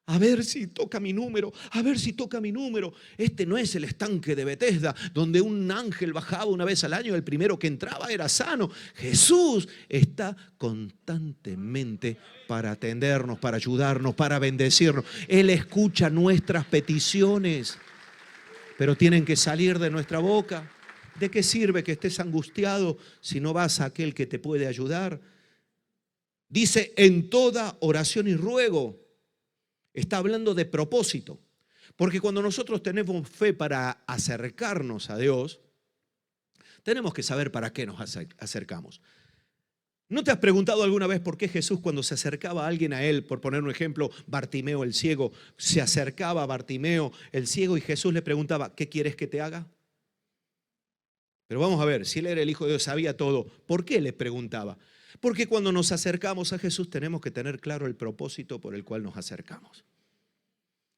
A ver si toca mi número, a ver si toca mi número. Este no es el estanque de Betesda, donde un ángel bajaba una vez al año, el primero que entraba era sano. Jesús está constantemente para atendernos, para ayudarnos, para bendecirnos. Él escucha nuestras peticiones, pero tienen que salir de nuestra boca. ¿De qué sirve que estés angustiado si no vas a aquel que te puede ayudar? Dice, en toda oración y ruego. Está hablando de propósito, porque cuando nosotros tenemos fe para acercarnos a Dios, tenemos que saber para qué nos acercamos. ¿No te has preguntado alguna vez por qué Jesús, cuando se acercaba a alguien a él, por poner un ejemplo, Bartimeo el ciego, se acercaba a Bartimeo el ciego y Jesús le preguntaba, ¿qué quieres que te haga? Pero vamos a ver, si él era el Hijo de Dios, sabía todo, ¿por qué le preguntaba? Porque cuando nos acercamos a Jesús tenemos que tener claro el propósito por el cual nos acercamos.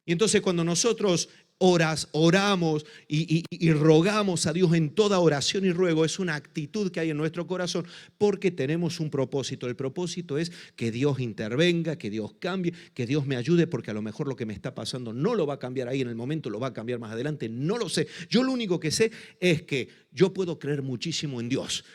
Y entonces cuando nosotros oramos y rogamos a Dios en toda oración y ruego, es una actitud que hay en nuestro corazón porque tenemos un propósito. El propósito es que Dios intervenga, que Dios cambie, que Dios me ayude, porque a lo mejor lo que me está pasando no lo va a cambiar ahí en el momento, lo va a cambiar más adelante, no lo sé. Yo lo único que sé es que yo puedo creer muchísimo en Dios,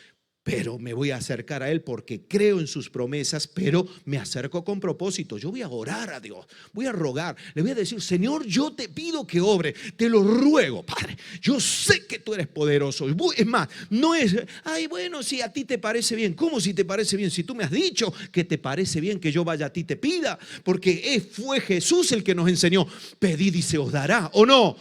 pero me voy a acercar a Él porque creo en sus promesas, pero me acerco con propósito. Yo voy a orar a Dios, voy a rogar, le voy a decir, Señor, yo te pido que obre, te lo ruego, Padre. Yo sé que tú eres poderoso. Es más, no es, ay, bueno, si a ti te parece bien. ¿Cómo si te parece bien? Si tú me has dicho que te parece bien que yo vaya a ti te pida, porque fue Jesús el que nos enseñó, pedid y se os dará, ¿o no?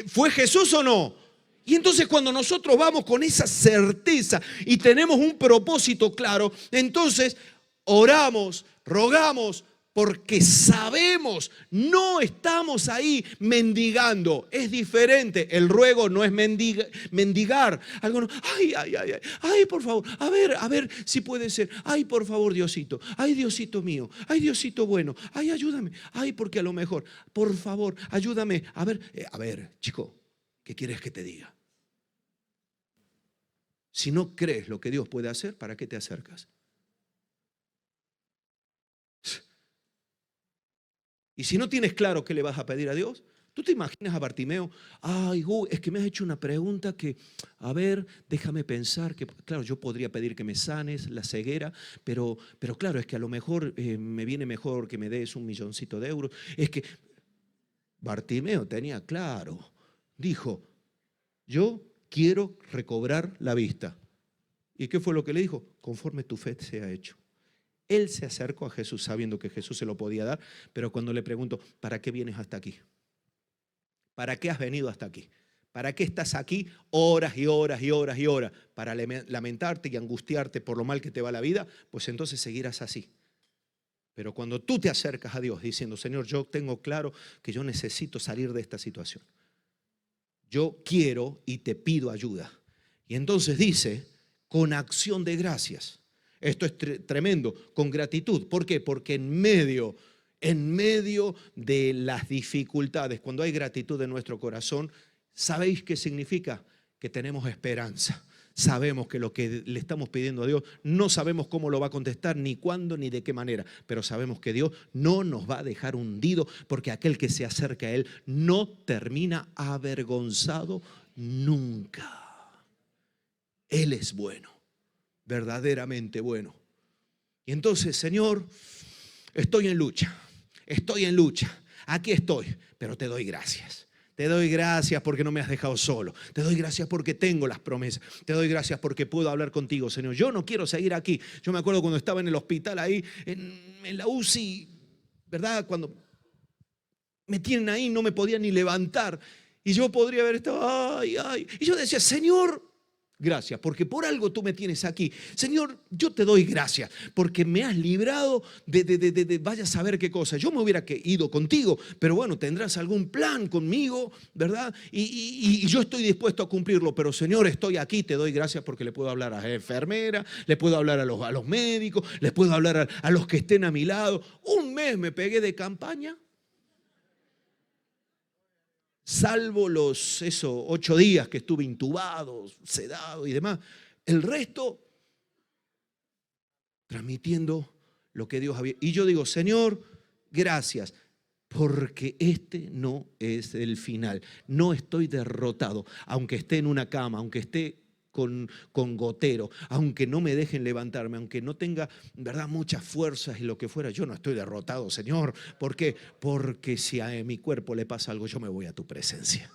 ¿Fue Jesús o no? Y entonces cuando nosotros vamos con esa certeza y tenemos un propósito claro, entonces oramos, rogamos, porque sabemos, no estamos ahí mendigando. Es diferente, el ruego no es mendigar. Algunos, ay, por favor, a ver si puede ser. Ay, por favor, Diosito, ay, Diosito mío, ay, Diosito bueno, ay, ayúdame, ay, porque a lo mejor, por favor, ayúdame. A ver, chico, ¿qué quieres que te diga? Si no crees lo que Dios puede hacer, ¿para qué te acercas? Y si no tienes claro qué le vas a pedir a Dios, ¿tú te imaginas a Bartimeo? Ay, es que me has hecho una pregunta que, a ver, déjame pensar, que claro, yo podría pedir que me sanes la ceguera, pero claro, es que a lo mejor me viene mejor que me des 1 milloncito de euros. Es que Bartimeo tenía claro, dijo, yo quiero recobrar la vista. ¿Y qué fue lo que le dijo? Conforme tu fe sea hecho. Él se acercó a Jesús sabiendo que Jesús se lo podía dar, pero cuando le preguntó, ¿para qué vienes hasta aquí? ¿Para qué has venido hasta aquí? ¿Para qué estás aquí horas y horas y horas y horas? ¿Para lamentarte y angustiarte por lo mal que te va la vida? Pues entonces seguirás así. Pero cuando tú te acercas a Dios diciendo, Señor, yo tengo claro que yo necesito salir de esta situación. Yo quiero y te pido ayuda. Y entonces dice, con acción de gracias. Esto es tremendo, con gratitud. ¿Por qué? Porque en medio en medio de las dificultades, cuando hay gratitud en nuestro corazón, ¿sabéis qué significa? Que tenemos esperanza. Sabemos que lo que le estamos pidiendo a Dios, no sabemos cómo lo va a contestar, ni cuándo, ni de qué manera, pero sabemos que Dios no nos va a dejar hundido, porque aquel que se acerca a Él no termina avergonzado nunca. Él es bueno, verdaderamente bueno. Y entonces, Señor, estoy en lucha, aquí estoy, pero te doy gracias. Te doy gracias porque no me has dejado solo. Te doy gracias porque tengo las promesas. Te doy gracias porque puedo hablar contigo, Señor. Yo no quiero seguir aquí. Yo me acuerdo cuando estaba en el hospital ahí, en la UCI, ¿verdad? Cuando me tienen ahí, no me podía ni levantar. Y yo podría haber estado, ay. Y yo decía, Señor, gracias, porque por algo tú me tienes aquí. Señor, yo te doy gracias, porque me has librado de vaya a saber qué cosa. Yo me hubiera ido contigo, pero bueno, tendrás algún plan conmigo, ¿verdad? Y yo estoy dispuesto a cumplirlo, pero Señor, estoy aquí, te doy gracias porque le puedo hablar a la enfermera, le puedo hablar a los médicos, les puedo hablar a los que estén a mi lado. Un mes me pegué de campaña. Salvo los 8 días que estuve intubado, sedado y demás, el resto transmitiendo lo que Dios había. Y yo digo, Señor, gracias, porque este no es el final. No estoy derrotado, aunque esté en una cama, aunque esté con gotero, aunque no me dejen levantarme, aunque no tenga, ¿verdad?, muchas fuerzas y lo que fuera, yo no estoy derrotado, Señor. ¿Por qué? Porque si a mi cuerpo le pasa algo, yo me voy a tu presencia.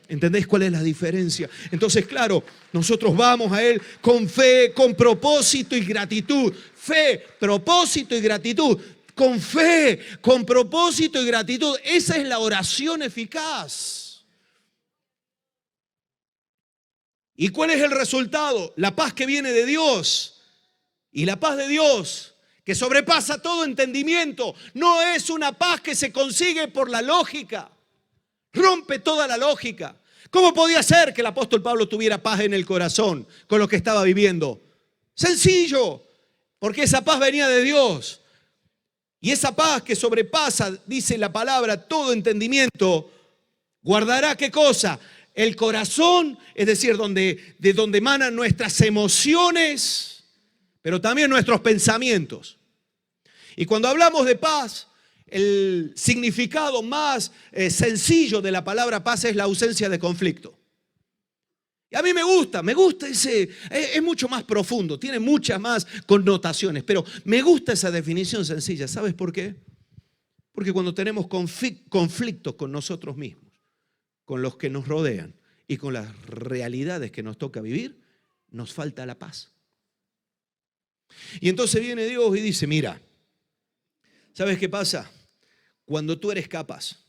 ¿Entendéis cuál es la diferencia? Entonces, claro, nosotros vamos a Él con fe, con propósito y gratitud. Fe, propósito y gratitud. Con fe, con propósito y gratitud. Esa es la oración eficaz. ¿Y cuál es el resultado? La paz que viene de Dios. Y la paz de Dios, que sobrepasa todo entendimiento, no es una paz que se consigue por la lógica. Rompe toda la lógica. ¿Cómo podía ser que el apóstol Pablo tuviera paz en el corazón con lo que estaba viviendo? Sencillo, porque esa paz venía de Dios. Y esa paz que sobrepasa, dice la palabra, todo entendimiento, guardará ¿qué cosa? El corazón, es decir, de donde emanan nuestras emociones, pero también nuestros pensamientos. Y cuando hablamos de paz, el significado más sencillo de la palabra paz es la ausencia de conflicto. Y a mí me gusta ese, es mucho más profundo, tiene muchas más connotaciones, pero me gusta esa definición sencilla. ¿Sabes por qué? Porque cuando tenemos conflictos con nosotros mismos, con los que nos rodean y con las realidades que nos toca vivir, nos falta la paz. Y entonces viene Dios y dice, mira, ¿sabes qué pasa? Cuando tú eres capaz,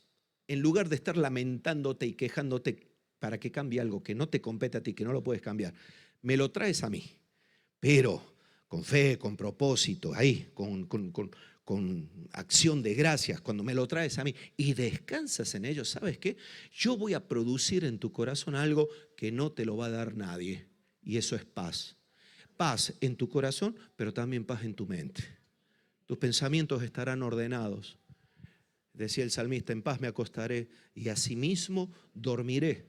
en lugar de estar lamentándote y quejándote para que cambie algo que no te compete a ti, que no lo puedes cambiar, me lo traes a mí, pero con fe, con propósito, ahí, con acción de gracias, cuando me lo traes a mí y descansas en ello, ¿sabes qué? Yo voy a producir en tu corazón algo que no te lo va a dar nadie, y eso es paz. Paz en tu corazón, pero también paz en tu mente. Tus pensamientos estarán ordenados. Decía el salmista, en paz me acostaré y asimismo dormiré.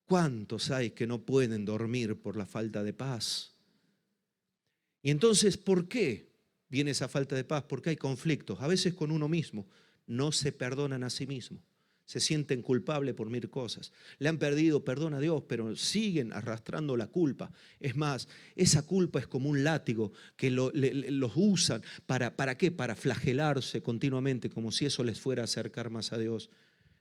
¿Cuántos hay que no pueden dormir por la falta de paz? Y entonces, ¿por qué viene esa falta de paz? Porque hay conflictos, a veces con uno mismo. No se perdonan a sí mismos. Se sienten culpables por 1000 cosas. Le han pedido perdón a Dios, pero siguen arrastrando la culpa. Es más, esa culpa es como un látigo que los usan. ¿Para qué? Para flagelarse continuamente, como si eso les fuera a acercar más a Dios.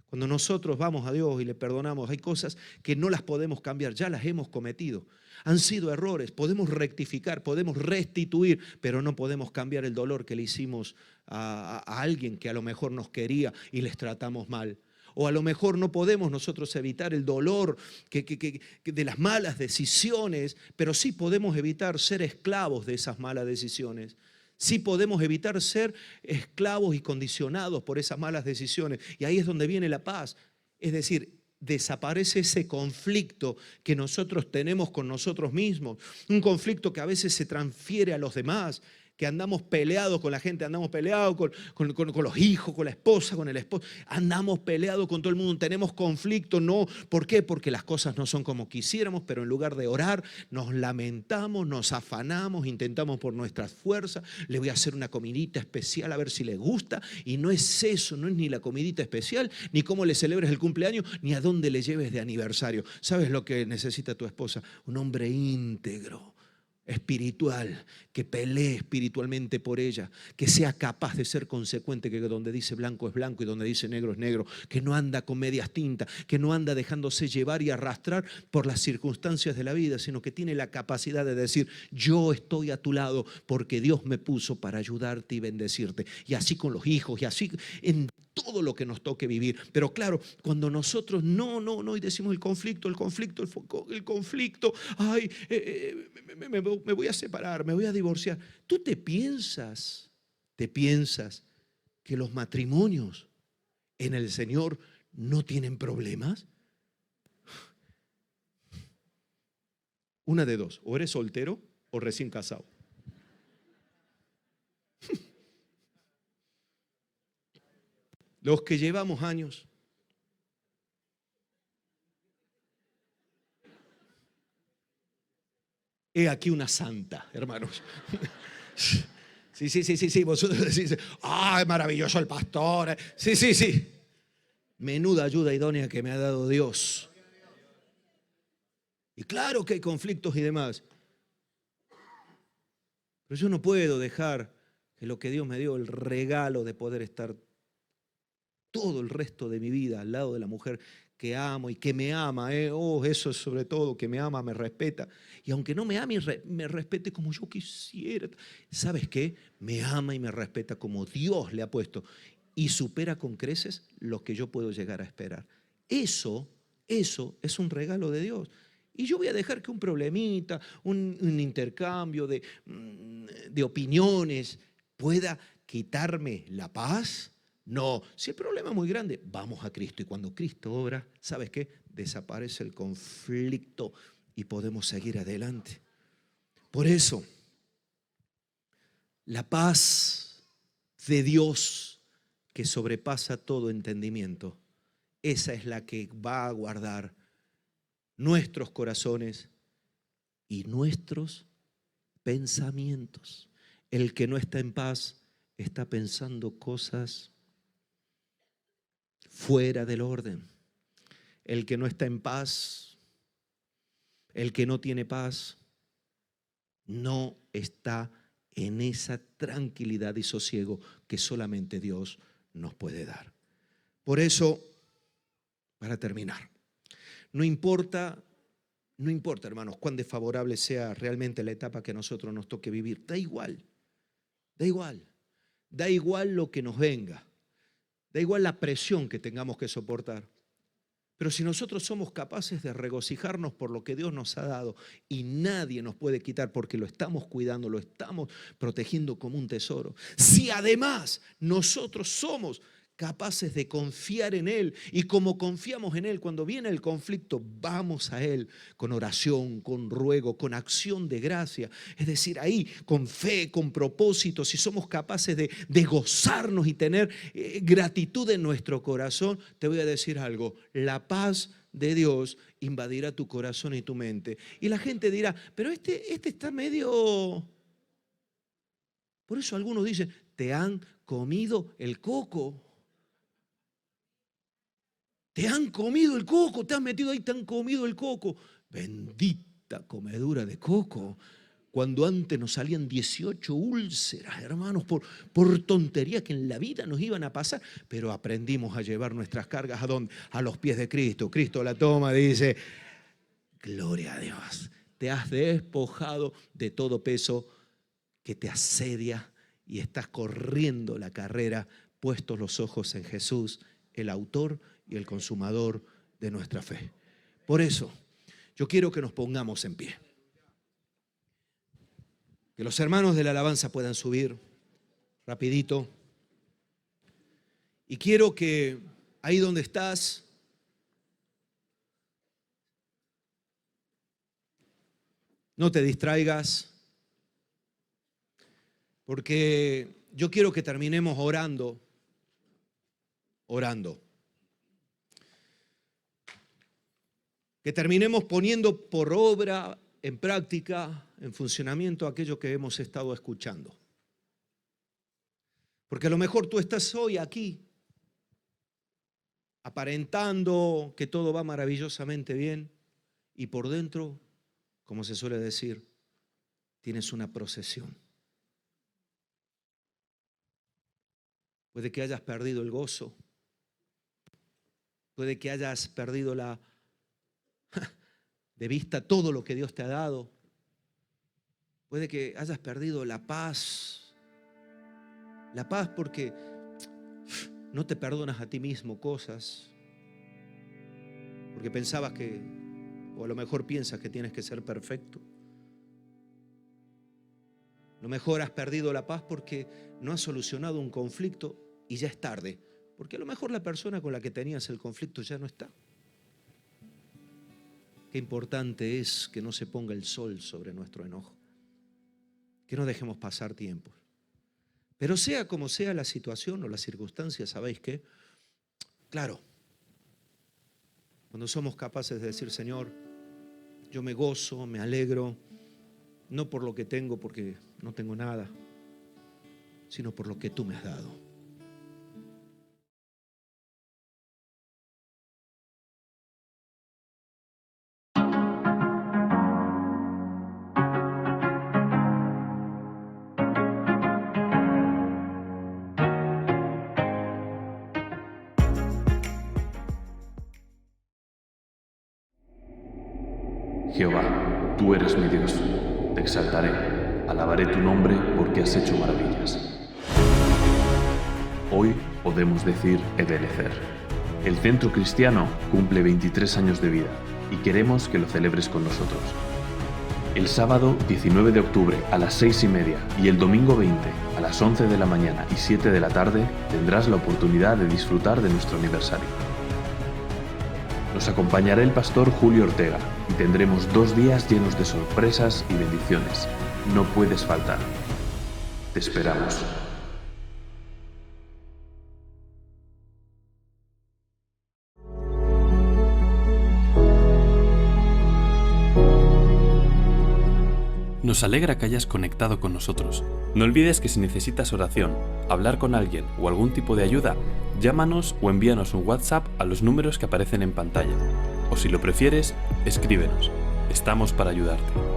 Cuando nosotros vamos a Dios y le perdonamos, hay cosas que no las podemos cambiar, ya las hemos cometido. Han sido errores, podemos rectificar, podemos restituir, pero no podemos cambiar el dolor que le hicimos a alguien que a lo mejor nos quería y les tratamos mal. O a lo mejor no podemos nosotros evitar el dolor de las malas decisiones, pero sí podemos evitar ser esclavos de esas malas decisiones. Sí podemos evitar ser esclavos y condicionados por esas malas decisiones. Y ahí es donde viene la paz. Es decir, desaparece ese conflicto que nosotros tenemos con nosotros mismos. Un conflicto que a veces se transfiere a los demás. que andamos peleados con la gente, andamos peleados con los hijos, con la esposa, con el esposo, andamos peleados con todo el mundo, tenemos conflicto, no, ¿por qué? Porque las cosas no son como quisiéramos, pero en lugar de orar, nos lamentamos, nos afanamos, intentamos por nuestras fuerzas, le voy a hacer una comidita especial a ver si le gusta, y no es eso, no es ni la comidita especial, ni cómo le celebres el cumpleaños, ni a dónde le lleves de aniversario. ¿Sabes lo que necesita tu esposa? Un hombre íntegro, espiritual, que pelee espiritualmente por ella, que sea capaz de ser consecuente, que donde dice blanco es blanco y donde dice negro es negro, que no anda con medias tintas, que no anda dejándose llevar y arrastrar por las circunstancias de la vida, sino que tiene la capacidad de decir, yo estoy a tu lado porque Dios me puso para ayudarte y bendecirte. Y así con los hijos, y así en todo lo que nos toque vivir. Pero claro, cuando nosotros no, y decimos el conflicto, ay, me voy a separar, me voy a divorciar. ¿Tú te piensas que los matrimonios en el Señor no tienen problemas? Una de dos, o eres soltero o recién casado. Los que llevamos años, he aquí una santa, hermanos. Sí, vosotros decís, ¡ay, maravilloso el pastor! Sí. Menuda ayuda idónea que me ha dado Dios. Y claro que hay conflictos y demás. Pero yo no puedo dejar que lo que Dios me dio, el regalo de poder estar todo el resto de mi vida al lado de la mujer que amo y que me ama, eso es sobre todo, que me ama, me respeta. Y aunque no me ame y me respete como yo quisiera, ¿sabes qué? Me ama y me respeta como Dios le ha puesto y supera con creces lo que yo puedo llegar a esperar. Eso es un regalo de Dios. Y yo voy a dejar que un problemita, un intercambio de opiniones pueda quitarme la paz. No, si el problema es muy grande, vamos a Cristo. Y cuando Cristo obra, ¿sabes qué? Desaparece el conflicto y podemos seguir adelante. Por eso, la paz de Dios que sobrepasa todo entendimiento, esa es la que va a guardar nuestros corazones y nuestros pensamientos. El que no está en paz está pensando cosas fuera del orden. El que no está en paz, el que no tiene paz, no está en esa tranquilidad y sosiego que solamente Dios nos puede dar. Por eso, para terminar, no importa, hermanos, cuán desfavorable sea realmente la etapa que a nosotros nos toque vivir, da igual lo que nos venga, da igual la presión que tengamos que soportar. Pero si nosotros somos capaces de regocijarnos por lo que Dios nos ha dado y nadie nos puede quitar porque lo estamos cuidando, lo estamos protegiendo como un tesoro. Si además nosotros somos capaces de confiar en Él y como confiamos en Él, cuando viene el conflicto, vamos a Él con oración, con ruego, con acción de gracia. Es decir, ahí con fe, con propósito, si somos capaces de gozarnos y tener gratitud en nuestro corazón, te voy a decir algo, la paz de Dios invadirá tu corazón y tu mente. Y la gente dirá, pero este está medio... Por eso algunos dicen, te han comido el coco. Te han comido el coco, te han metido ahí, te han comido el coco. Bendita comedura de coco. Cuando antes nos salían 18 úlceras, hermanos, por tonterías que en la vida nos iban a pasar. Pero aprendimos a llevar nuestras cargas ¿a dónde? A los pies de Cristo. Cristo la toma, dice, gloria a Dios. Te has despojado de todo peso que te asedia y estás corriendo la carrera, puestos los ojos en Jesús, el autor y el consumador de nuestra fe. Por eso, yo quiero que nos pongamos en pie. Que los hermanos de la alabanza puedan subir rapidito. Y quiero que ahí donde estás, no te distraigas. porque yo quiero que terminemos orando. Que terminemos poniendo por obra, en práctica, en funcionamiento aquello que hemos estado escuchando. Porque a lo mejor tú estás hoy aquí aparentando que todo va maravillosamente bien y por dentro, como se suele decir, tienes una procesión. Puede que hayas perdido el gozo, puede que hayas perdido de vista todo lo que Dios te ha dado, puede que hayas perdido la paz porque no te perdonas a ti mismo cosas, porque pensabas que, o a lo mejor piensas que tienes que ser perfecto. A lo mejor has perdido la paz porque no has solucionado un conflicto y ya es tarde, porque a lo mejor la persona con la que tenías el conflicto ya no está. Qué importante es que no se ponga el sol sobre nuestro enojo, que no dejemos pasar tiempos. Pero sea como sea la situación o las circunstancias, ¿sabéis qué? Claro, cuando somos capaces de decir, Señor, yo me gozo, me alegro, no por lo que tengo, porque no tengo nada, sino por lo que tú me has dado. Jehová, tú eres mi Dios, te exaltaré, alabaré tu nombre porque has hecho maravillas. Hoy podemos decir Ebenezer. El Centro Cristiano cumple 23 años de vida y queremos que lo celebres con nosotros. El sábado 19 de octubre a las 6:30 y el domingo 20 a las 11 de la mañana y 7 de la tarde tendrás la oportunidad de disfrutar de nuestro aniversario. Nos acompañará el pastor Julio Ortega y tendremos 2 días llenos de sorpresas y bendiciones. No puedes faltar. Te esperamos. Nos alegra que hayas conectado con nosotros. No olvides que si necesitas oración, hablar con alguien o algún tipo de ayuda, llámanos o envíanos un WhatsApp a los números que aparecen en pantalla. O si lo prefieres, escríbenos. Estamos para ayudarte.